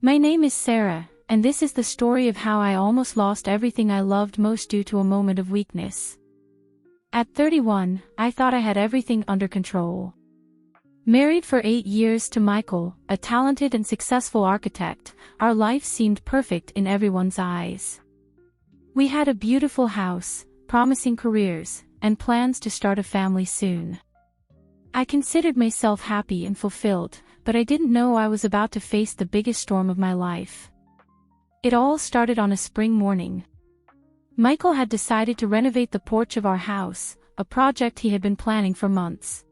My name is Sarah, and this is the story of how I almost lost everything I loved most due to a moment of weakness. At 31, I thought I had everything under control. Married for 8 years to Michael, a talented and successful architect, our life seemed perfect in everyone's eyes. We had a beautiful house, promising careers, and plans to start a family soon. I considered myself happy and fulfilled, but I didn't know I was about to face the biggest storm of my life. It all started on a spring morning. Michael had decided to renovate the porch of our house, a project he had been planning for months.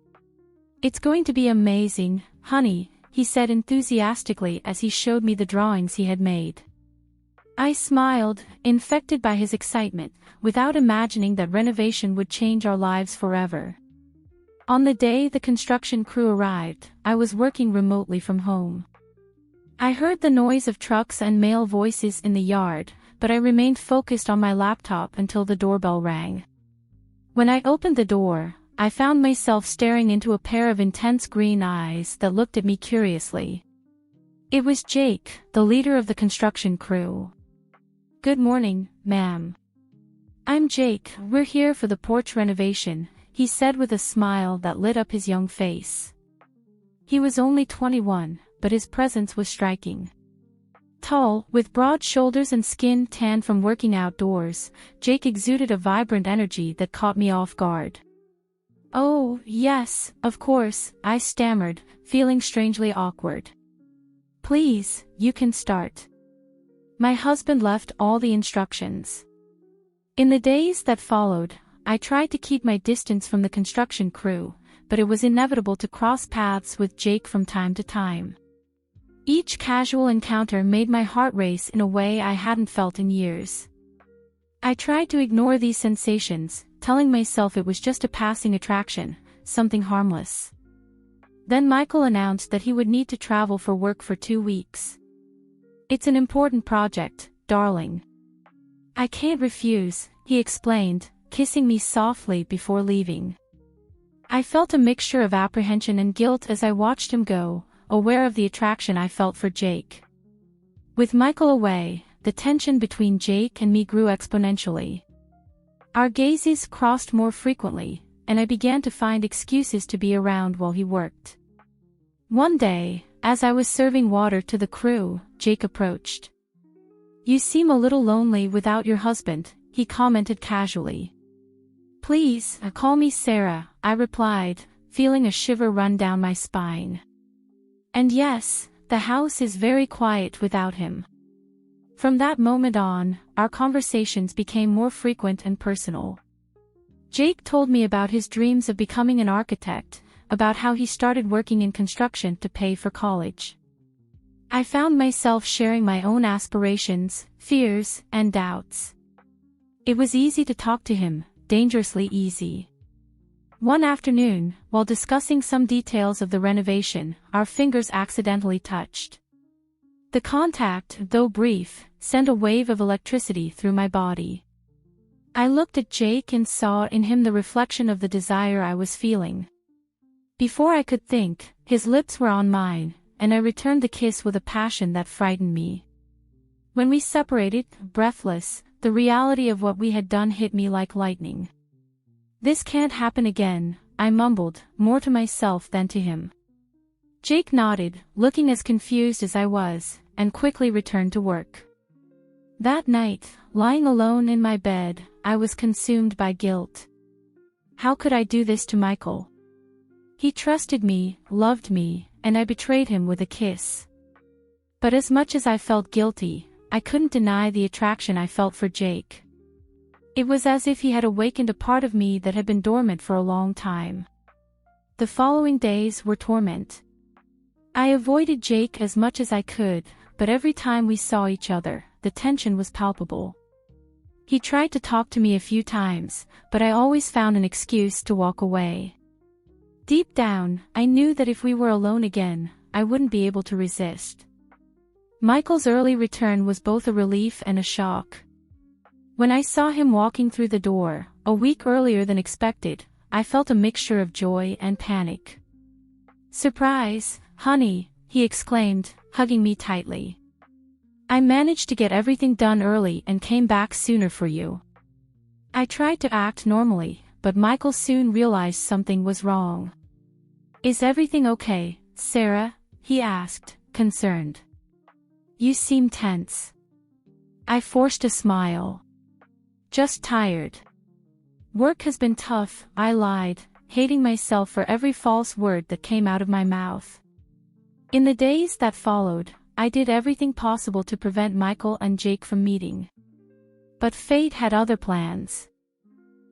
"It's going to be amazing, honey," he said enthusiastically as he showed me the drawings he had made. I smiled, infected by his excitement, without imagining that renovation would change our lives forever. On the day the construction crew arrived, I was working remotely from home. I heard the noise of trucks and male voices in the yard, but I remained focused on my laptop until the doorbell rang. When I opened the door, I found myself staring into a pair of intense green eyes that looked at me curiously. It was Jake, the leader of the construction crew. "Good morning, ma'am." "I'm Jake, we're here for the porch renovation," he said with a smile that lit up his young face. He was only 21, but his presence was striking. Tall, with broad shoulders and skin tanned from working outdoors, Jake exuded a vibrant energy that caught me off guard. "Oh, yes, of course," I stammered, feeling strangely awkward. "Please, you can start." My husband left all the instructions. In the days that followed, I tried to keep my distance from the construction crew, but it was inevitable to cross paths with Jake from time to time. Each casual encounter made my heart race in a way I hadn't felt in years. I tried to ignore these sensations, telling myself it was just a passing attraction, something harmless. Then Michael announced that he would need to travel for work for 2 weeks. "It's an important project, darling." "I can't refuse," he explained, kissing me softly before leaving. I felt a mixture of apprehension and guilt as I watched him go, aware of the attraction I felt for Jake. With Michael away, the tension between Jake and me grew exponentially. Our gazes crossed more frequently, and I began to find excuses to be around while he worked. One day, as I was serving water to the crew, Jake approached. "You seem a little lonely without your husband," he commented casually. "Please, call me Sarah," I replied, feeling a shiver run down my spine. And yes, the house is very quiet without him. From that moment on, our conversations became more frequent and personal. Jake told me about his dreams of becoming an architect, about how he started working in construction to pay for college. I found myself sharing my own aspirations, fears, and doubts. It was easy to talk to him, dangerously easy. One afternoon, while discussing some details of the renovation, our fingers accidentally touched. The contact, though brief, sent a wave of electricity through my body. I looked at Jake and saw in him the reflection of the desire I was feeling. Before I could think, his lips were on mine, and I returned the kiss with a passion that frightened me. When we separated, breathless, the reality of what we had done hit me like lightning. "This can't happen again," I mumbled, more to myself than to him. Jake nodded, looking as confused as I was, and quickly returned to work. That night, lying alone in my bed, I was consumed by guilt. How could I do this to Michael? He trusted me, loved me, and I betrayed him with a kiss. But as much as I felt guilty, I couldn't deny the attraction I felt for Jake. It was as if he had awakened a part of me that had been dormant for a long time. The following days were torment. I avoided Jake as much as I could, but every time we saw each other, the tension was palpable. He tried to talk to me a few times, but I always found an excuse to walk away. Deep down, I knew that if we were alone again, I wouldn't be able to resist. Michael's early return was both a relief and a shock. When I saw him walking through the door, a week earlier than expected, I felt a mixture of joy and panic. "Surprise, honey," he exclaimed, hugging me tightly. I managed to get everything done early and came back sooner for you. I tried to act normally, but Michael soon realized something was wrong. Is everything okay, Sarah? He asked, concerned. You seem tense. I forced a smile. Just tired. Work has been tough, I lied, hating myself for every false word that came out of my mouth. In the days that followed, I did everything possible to prevent Michael and Jake from meeting. But fate had other plans.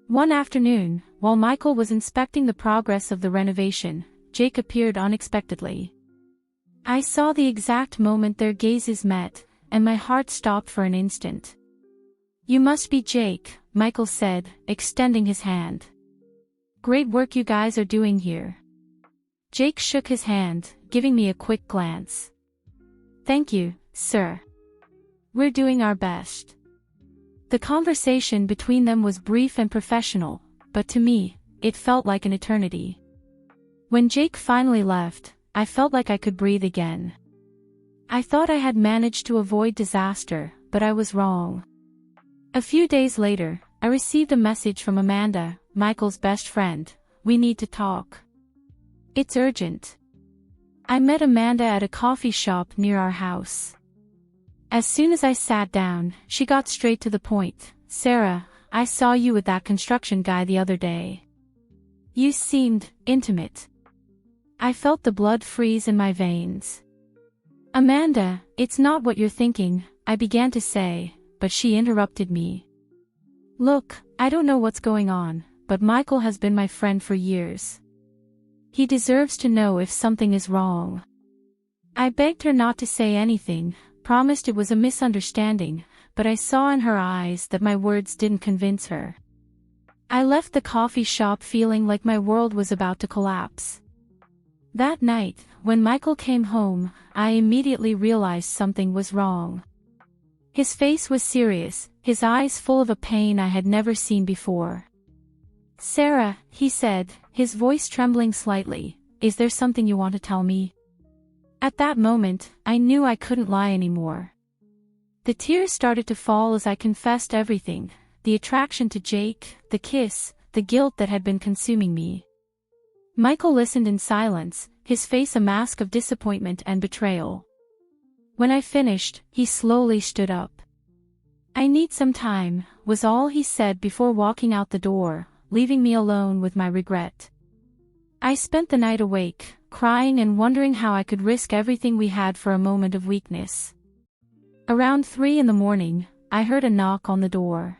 One afternoon, while Michael was inspecting the progress of the renovation, Jake appeared unexpectedly. I saw the exact moment their gazes met, and my heart stopped for an instant. You must be Jake, Michael said, extending his hand. Great work you guys are doing here. Jake shook his hand, giving me a quick glance. Thank you, sir. We're doing our best. The conversation between them was brief and professional, but to me, it felt like an eternity. When Jake finally left, I felt like I could breathe again. I thought I had managed to avoid disaster, but I was wrong. A few days later, I received a message from Amanda, Michael's best friend. We need to talk. It's urgent. I met Amanda at a coffee shop near our house. As soon as I sat down, she got straight to the point. Sarah, I saw you with that construction guy the other day. You seemed intimate. I felt the blood freeze in my veins. Amanda, it's not what you're thinking, I began to say, but she interrupted me. Look, I don't know what's going on, but Michael has been my friend for years. He deserves to know if something is wrong. I begged her not to say anything, promised it was a misunderstanding, but I saw in her eyes that my words didn't convince her. I left the coffee shop feeling like my world was about to collapse. That night, when Michael came home, I immediately realized something was wrong. His face was serious, his eyes full of a pain I had never seen before. Sarah, he said, his voice trembling slightly, is there something you want to tell me? At that moment, I knew I couldn't lie anymore. The tears started to fall as I confessed everything, the attraction to Jake, the kiss, the guilt that had been consuming me. Michael listened in silence, his face a mask of disappointment and betrayal. When I finished, he slowly stood up. I need some time, was all he said before walking out the door, leaving me alone with my regret. I spent the night awake, crying and wondering how I could risk everything we had for a moment of weakness. Around 3 a.m, I heard a knock on the door.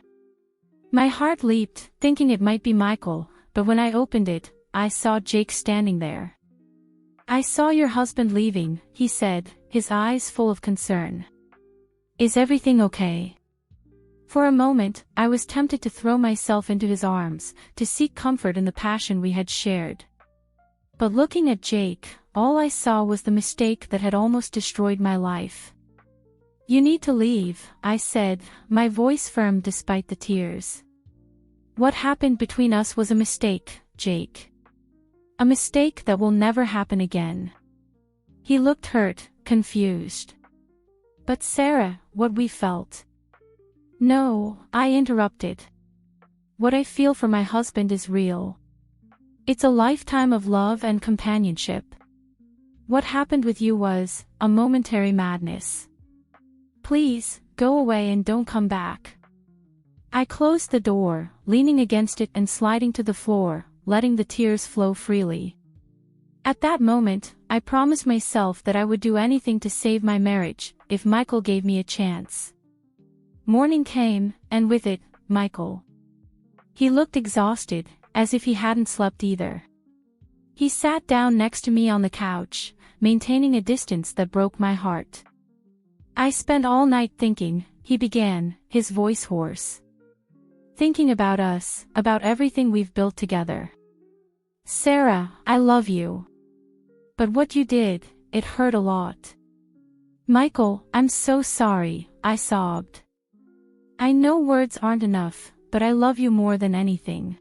My heart leaped, thinking it might be Michael, but when I opened it, I saw Jake standing there. I saw your husband leaving, he said, his eyes full of concern. Is everything okay? For a moment, I was tempted to throw myself into his arms, to seek comfort in the passion we had shared. But looking at Jake, all I saw was the mistake that had almost destroyed my life. You need to leave, I said, my voice firm despite the tears. What happened between us was a mistake, Jake. A mistake that will never happen again. He looked hurt, confused. But Sarah, what we felt. No, I interrupted. What I feel for my husband is real. It's a lifetime of love and companionship. What happened with you was a momentary madness. Please, go away and don't come back. I closed the door, leaning against it and sliding to the floor, letting the tears flow freely. At that moment, I promised myself that I would do anything to save my marriage, if Michael gave me a chance. Morning came, and with it, Michael. He looked exhausted, as if he hadn't slept either. He sat down next to me on the couch, maintaining a distance that broke my heart. I spent all night thinking, he began, his voice hoarse. Thinking about us, about everything we've built together. Sarah, I love you. But what you did, it hurt a lot. Michael, I'm so sorry, I sobbed. I know words aren't enough, but I love you more than anything.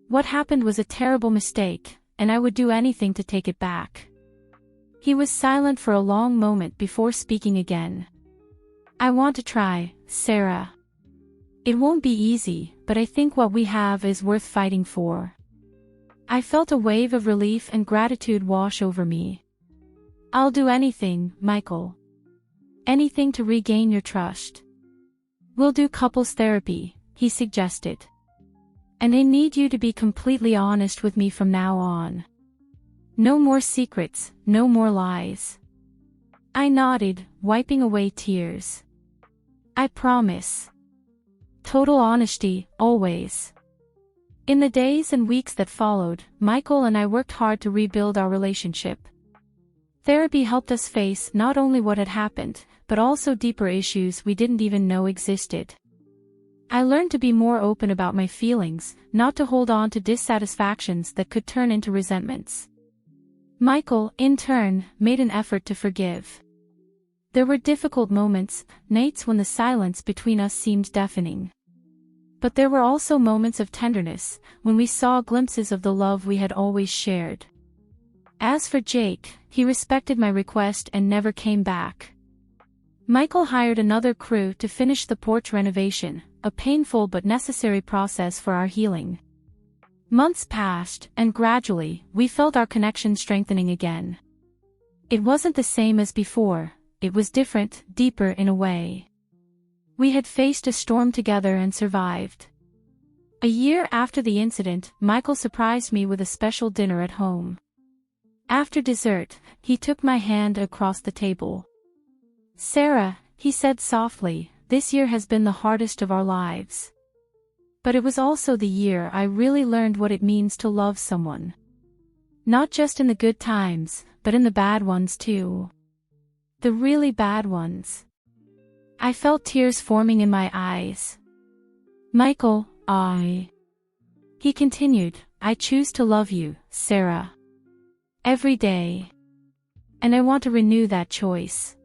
What happened was a terrible mistake, and I would do anything to take it back. He was silent for a long moment before speaking again. I want to try, Sarah. It won't be easy, but I think what we have is worth fighting for. I felt a wave of relief and gratitude wash over me. I'll do anything, Michael. Anything to regain your trust. We'll do couples therapy, he suggested. And I need you to be completely honest with me from now on. No more secrets, no more lies. I nodded, wiping away tears. I promise. Total honesty, always. In the days and weeks that followed, Michael and I worked hard to rebuild our relationship. Therapy helped us face not only what had happened, but also deeper issues we didn't even know existed. I learned to be more open about my feelings, not to hold on to dissatisfactions that could turn into resentments. Michael, in turn, made an effort to forgive. There were difficult moments, nights when the silence between us seemed deafening. But there were also moments of tenderness, when we saw glimpses of the love we had always shared. As for Jake, he respected my request and never came back. Michael hired another crew to finish the porch renovation, a painful but necessary process for our healing. Months passed, and gradually, we felt our connection strengthening again. It wasn't the same as before, it was different, deeper in a way. We had faced a storm together and survived. A year after the incident, Michael surprised me with a special dinner at home. After dessert, he took my hand across the table. "Sarah," he said softly, "this year has been the hardest of our lives. But it was also the year I really learned what it means to love someone. Not just in the good times, but in the bad ones too. The really bad ones." I felt tears forming in my eyes. "Michael, he continued, "I choose to love you, Sarah. Every day. And I want to renew that choice.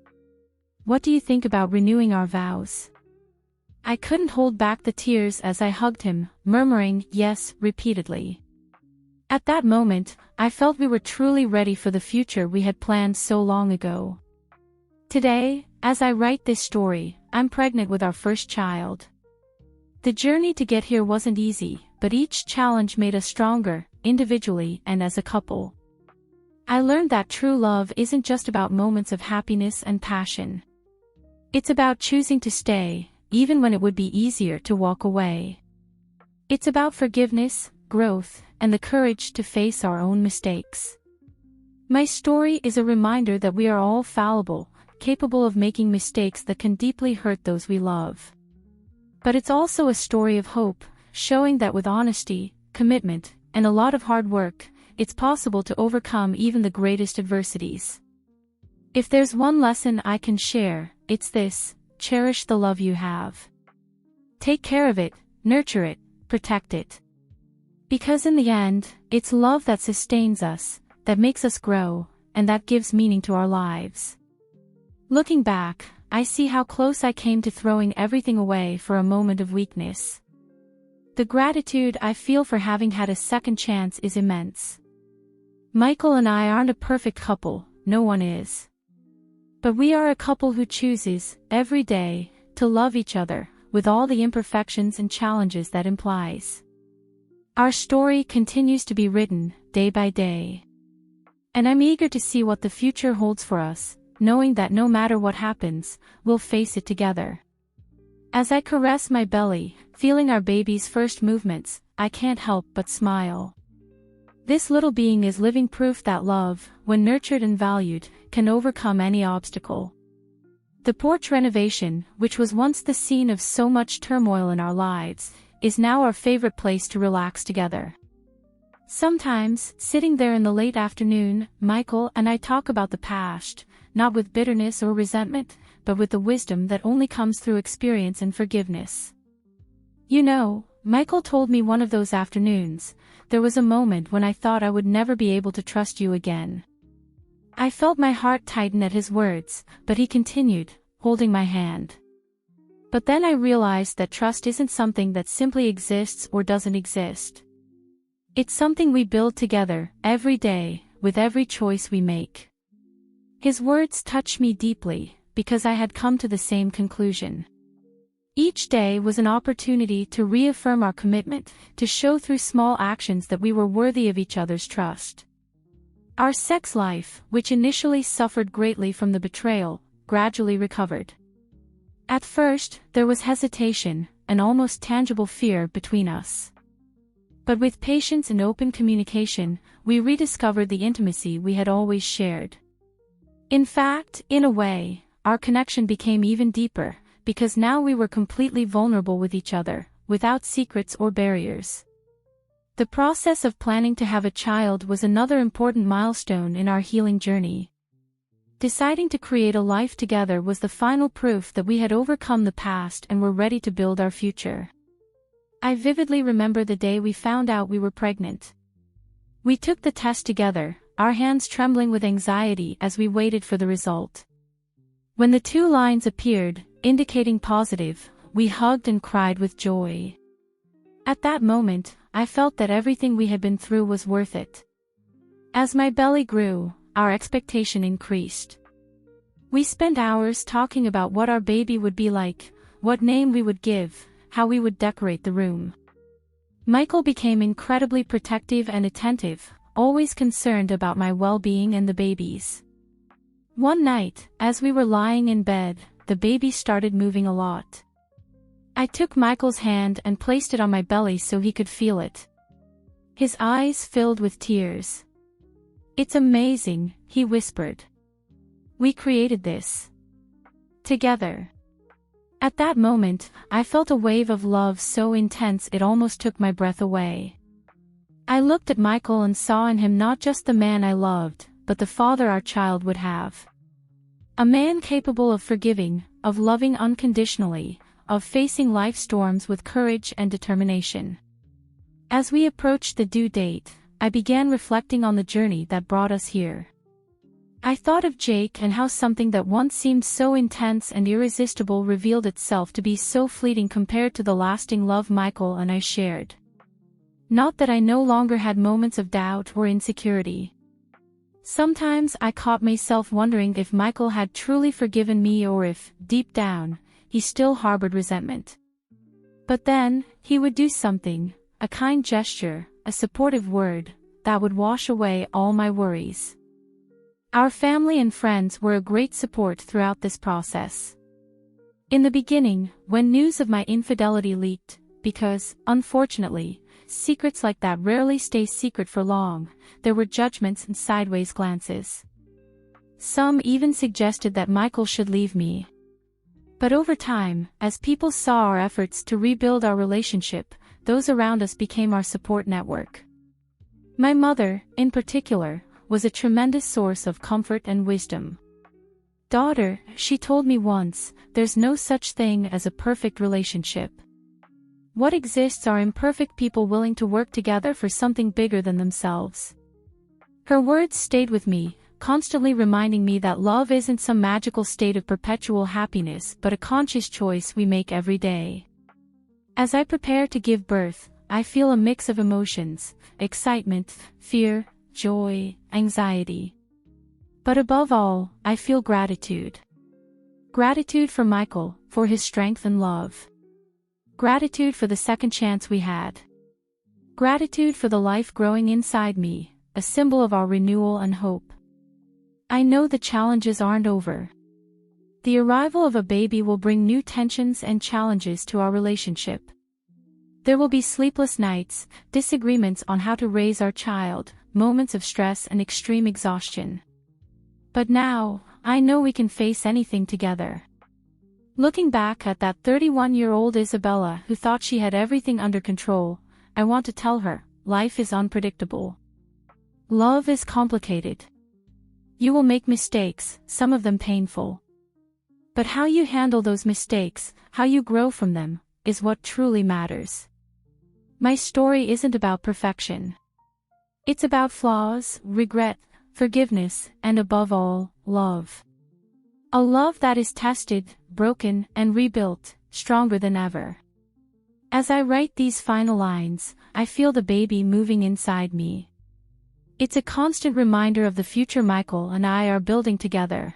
What do you think about renewing our vows?" I couldn't hold back the tears as I hugged him, murmuring yes repeatedly. At that moment, I felt we were truly ready for the future we had planned so long ago. Today, as I write this story, I'm pregnant with our first child. The journey to get here wasn't easy, but each challenge made us stronger, individually and as a couple. I learned that true love isn't just about moments of happiness and passion. It's about choosing to stay, even when it would be easier to walk away. It's about forgiveness, growth, and the courage to face our own mistakes. My story is a reminder that we are all fallible, capable of making mistakes that can deeply hurt those we love. But it's also a story of hope, showing that with honesty, commitment, and a lot of hard work, it's possible to overcome even the greatest adversities. If there's one lesson I can share, it's this: cherish the love you have. Take care of it, nurture it, protect it. Because in the end, it's love that sustains us, that makes us grow, and that gives meaning to our lives. Looking back, I see how close I came to throwing everything away for a moment of weakness. The gratitude I feel for having had a second chance is immense. Michael and I aren't a perfect couple, no one is. But we are a couple who chooses, every day, to love each other, with all the imperfections and challenges that implies. Our story continues to be written, day by day. And I'm eager to see what the future holds for us, knowing that no matter what happens, we'll face it together. As I caress my belly, feeling our baby's first movements, I can't help but smile. This little being is living proof that love, when nurtured and valued, can overcome any obstacle. The porch renovation, which was once the scene of so much turmoil in our lives, is now our favorite place to relax together. Sometimes, sitting there in the late afternoon, Michael and I talk about the past, not with bitterness or resentment, but with the wisdom that only comes through experience and forgiveness. "You know," Michael told me one of those afternoons, "there was a moment when I thought I would never be able to trust you again." I felt my heart tighten at his words, but he continued, holding my hand. "But then I realized that trust isn't something that simply exists or doesn't exist. It's something we build together, every day, with every choice we make." His words touched me deeply, because I had come to the same conclusion. Each day was an opportunity to reaffirm our commitment, to show through small actions that we were worthy of each other's trust. Our sex life, which initially suffered greatly from the betrayal, gradually recovered. At first, there was hesitation, an almost tangible fear between us. But with patience and open communication, we rediscovered the intimacy we had always shared. In fact, in a way, our connection became even deeper, because now we were completely vulnerable with each other, without secrets or barriers. The process of planning to have a child was another important milestone in our healing journey. Deciding to create a life together was the final proof that we had overcome the past and were ready to build our future. I vividly remember the day we found out we were pregnant. We took the test together, our hands trembling with anxiety as we waited for the result. When the 2 lines appeared, indicating positive, we hugged and cried with joy. At that moment, I felt that everything we had been through was worth it. As my belly grew, our expectation increased. We spent hours talking about what our baby would be like, what name we would give, how we would decorate the room. Michael became incredibly protective and attentive, always concerned about my well-being and the baby's. One night, as we were lying in bed, the baby started moving a lot. I took Michael's hand and placed it on my belly so he could feel it. His eyes filled with tears. "It's amazing," he whispered. "We created this together." At that moment, I felt a wave of love so intense it almost took my breath away. I looked at Michael and saw in him not just the man I loved, but the father our child would have. A man capable of forgiving, of loving unconditionally, of facing life storms with courage and determination. As we approached the due date, I began reflecting on the journey that brought us here. I thought of Jake and how something that once seemed so intense and irresistible revealed itself to be so fleeting compared to the lasting love Michael and I shared. Not that I no longer had moments of doubt or insecurity. Sometimes I caught myself wondering if Michael had truly forgiven me or if, deep down, he still harbored resentment. But then, he would do something, a kind gesture, a supportive word, that would wash away all my worries. Our family and friends were a great support throughout this process. In the beginning, when news of my infidelity leaked, because, unfortunately, secrets like that rarely stay secret for long, there were judgments and sideways glances. Some even suggested that Michael should leave me. But over time, as people saw our efforts to rebuild our relationship, those around us became our support network. My mother, in particular, was a tremendous source of comfort and wisdom. "Daughter," she told me once, "there's no such thing as a perfect relationship. What exists are imperfect people willing to work together for something bigger than themselves." Her words stayed with me, constantly reminding me that love isn't some magical state of perpetual happiness but a conscious choice we make every day. As I prepare to give birth, I feel a mix of emotions: excitement, fear, joy, anxiety. But above all, I feel gratitude. Gratitude for Michael, for his strength and love. Gratitude for the second chance we had. Gratitude for the life growing inside me, a symbol of our renewal and hope. I know the challenges aren't over. The arrival of a baby will bring new tensions and challenges to our relationship. There will be sleepless nights, disagreements on how to raise our child, moments of stress and extreme exhaustion. But now, I know we can face anything together. Looking back at that 31-year-old Isabella who thought she had everything under control, I want to tell her, life is unpredictable. Love is complicated. You will make mistakes, some of them painful. But how you handle those mistakes, how you grow from them, is what truly matters. My story isn't about perfection. It's about flaws, regret, forgiveness, and above all, love. A love that is tested, broken, and rebuilt, stronger than ever. As I write these final lines, I feel the baby moving inside me. It's a constant reminder of the future Michael and I are building together.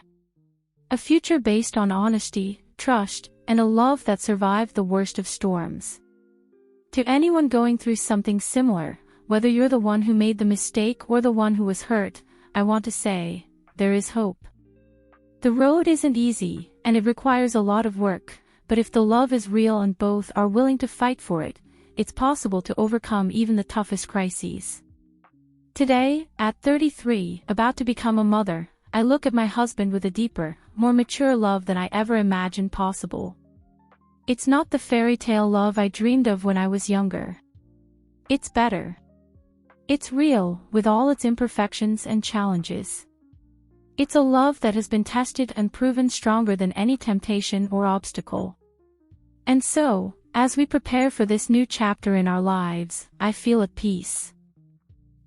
A future based on honesty, trust, and a love that survived the worst of storms. To anyone going through something similar, whether you're the one who made the mistake or the one who was hurt, I want to say, there is hope. The road isn't easy, and it requires a lot of work, but if the love is real and both are willing to fight for it, it's possible to overcome even the toughest crises. Today, at 33, about to become a mother, I look at my husband with a deeper, more mature love than I ever imagined possible. It's not the fairy tale love I dreamed of when I was younger. It's better. It's real, with all its imperfections and challenges. It's a love that has been tested and proven stronger than any temptation or obstacle. And so, as we prepare for this new chapter in our lives, I feel at peace.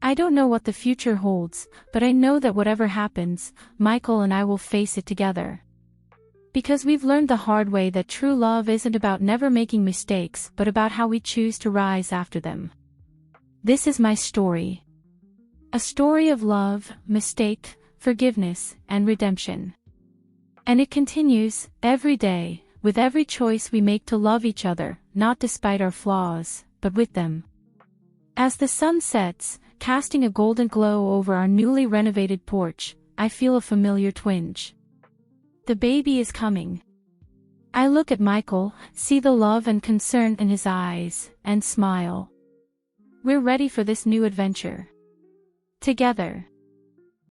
I don't know what the future holds, but I know that whatever happens, Michael and I will face it together. Because we've learned the hard way that true love isn't about never making mistakes, but about how we choose to rise after them. This is my story. A story of love, mistake, forgiveness, and redemption. And it continues, every day, with every choice we make to love each other, not despite our flaws, but with them. As the sun sets, casting a golden glow over our newly renovated porch, I feel a familiar twinge. The baby is coming. I look at Michael, see the love and concern in his eyes, and smile. We're ready for this new adventure. Together.